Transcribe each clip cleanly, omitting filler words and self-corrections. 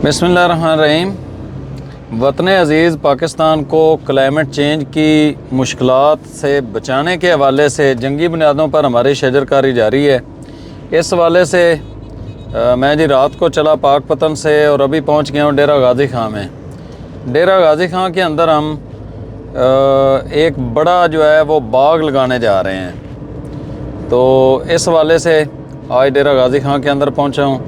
बिस्मिल्लाहिर्रहमानिर्रहीम। वतन अज़ीज़ पाकिस्तान को क्लाइमेट चेंज की मुश्किलात से बचाने के हवाले से जंगी बुनियादों पर हमारी शजरकारी जारी है। इस हवाले से मैं जी रात को चला पाकपतन से और अभी पहुंच गया हूं डेरा गाज़ी खां में। डेरा गाज़ी खां के अंदर हम एक बड़ा जो है वो बाग लगाने जा रहे हैं, तो इस हवाले से आज डेरा गाज़ी खां के अंदर पहुंचा हूं।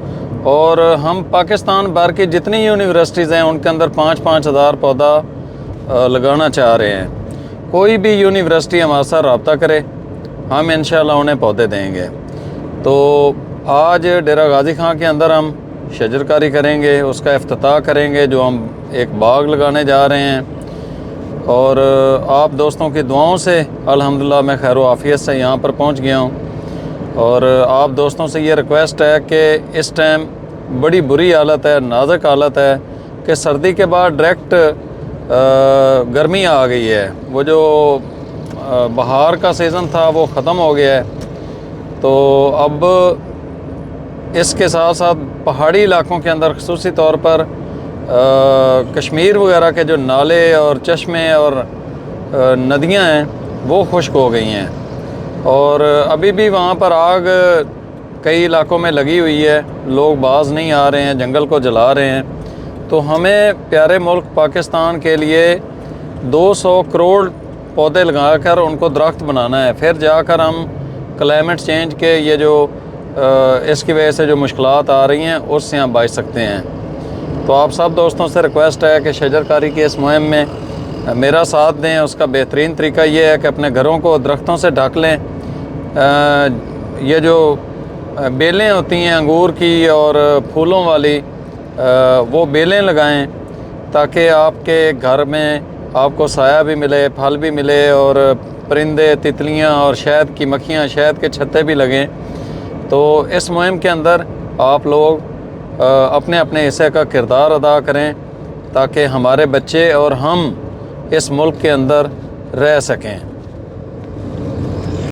और हम पाकिस्तान भर की जितनी यूनिवर्सिटीज़ हैं उनके अंदर 5-5 हज़ार पौधा लगाना चाह रहे हैं। कोई भी यूनिवर्सिटी हमारे साथ रब्ता करे, हम इंशाअल्लाह उन्हें पौधे देंगे। तो आज डेरा गाज़ी खां के अंदर हम शजरकारी करेंगे, उसका इफ्तिताह करेंगे, जो हम एक बाग लगाने जा रहे हैं। और आप दोस्तों की दुआओं से अल्हम्दुलिल्लाह मैं खैर आफियत से यहाँ पर पहुँच गया हूँ। और आप दोस्तों से ये रिक्वेस्ट है कि इस टाइम बड़ी बुरी हालत है, नाजुक हालत है कि सर्दी के बाद डायरेक्ट गर्मी आ गई है। वो जो बहार का सीज़न था वो ख़त्म हो गया है। तो अब इसके साथ साथ पहाड़ी इलाकों के अंदर ख़ुसूसी तौर पर कश्मीर वगैरह के जो नाले और चश्मे और नदियां हैं वो खुश्क हो गई हैं। और अभी भी वहाँ पर आग कई इलाकों में लगी हुई है, लोग बाज नहीं आ रहे हैं, जंगल को जला रहे हैं। तो हमें प्यारे मुल्क पाकिस्तान के लिए 200 करोड़ पौधे लगाकर उनको दरख्त बनाना है, फिर जाकर हम क्लाइमेट चेंज के ये जो इसकी वजह से जो मुश्किलात आ रही हैं उससे हम बच सकते हैं। तो आप सब दोस्तों से रिक्वेस्ट है कि शजरकारी की इस मुहिम में मेरा साथ दें। उसका बेहतरीन तरीका ये है कि अपने घरों को दरख्तों से ढक लें। ये जो बेलें होती हैं अंगूर की और फूलों वाली, वो बेलें लगाएं ताकि आपके घर में आपको साया भी मिले, फल भी मिले और परिंदे, तितलियां और शहद की मक्खियां, शहद के छत्ते भी लगें। तो इस मुहिम के अंदर आप लोग अपने अपने हिस्से का किरदार अदा करें ताकि हमारे बच्चे और हम इस मुल्क के अंदर रह सकें।